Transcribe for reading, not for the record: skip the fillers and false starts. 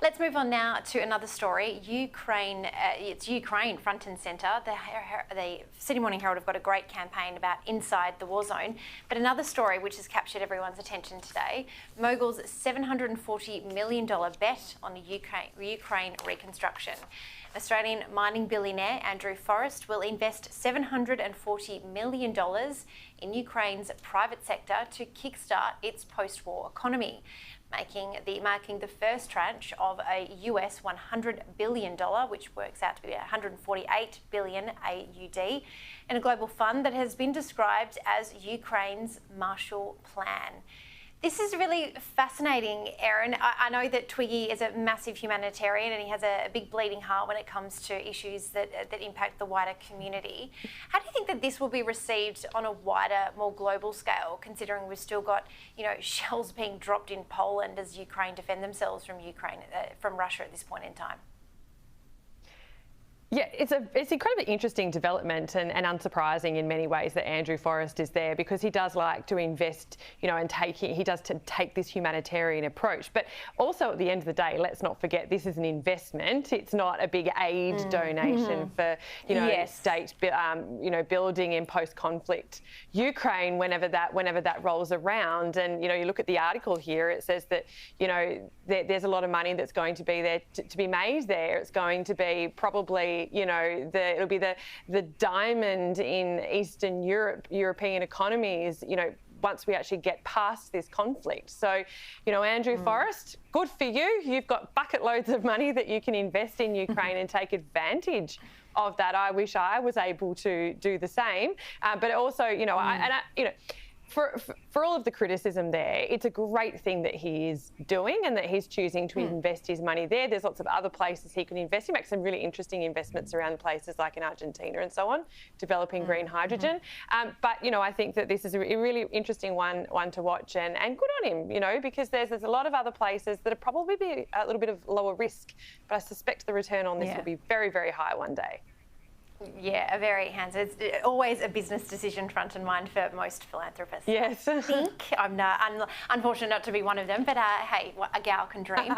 Let's move on now to another story. Ukraine, it's Ukraine front and centre. The Sydney Morning Herald have got a great campaign about inside the war zone. But another story which has captured everyone's attention today, Mogul's $740 million bet on Ukraine reconstruction. Australian mining billionaire Andrew Forrest will invest $740 million in Ukraine's private sector to kickstart its post-war economy, marking the first tranche of a US $100 billion, which works out to be 148 billion AUD, in a global fund that has been described as Ukraine's Marshall Plan. This is really fascinating, Erin. I know that Twiggy is a massive humanitarian and he has a big bleeding heart when it comes to issues that impact the wider community. How do you think that this will be received on a wider, more global scale, considering we've still got, shells being dropped in Poland as Ukraine defend themselves from Russia at this point in time? Yeah, it's incredibly interesting development and unsurprising in many ways that Andrew Forrest is there, because he does like to invest, and he does take this humanitarian approach. But also at the end of the day, let's not forget this is an investment. It's not a big aid donation for state building in post-conflict Ukraine whenever that rolls around. And you look at the article here, it says that there's a lot of money that's going to be there to be made there. It's going to be probably it'll be the diamond in Eastern European economies, once we actually get past this conflict. So, Andrew Forrest, good for you. You've got bucket loads of money that you can invest in Ukraine and take advantage of that. I wish I was able to do the same. But also, for all of the criticism there, it's a great thing that he is doing and that he's choosing to invest his money there. There's lots of other places he can invest. He makes some really interesting investments around places like in Argentina and so on, developing green hydrogen. But, I think that this is a really interesting one to watch, and good on him, because there's a lot of other places that are probably be a little bit of lower risk, but I suspect the return on this will be very, very high one day. Yeah, very hands-on. It's always a business decision front and mind for most philanthropists. Yes. I think I'm unfortunate not to be one of them, but hey, a gal can dream.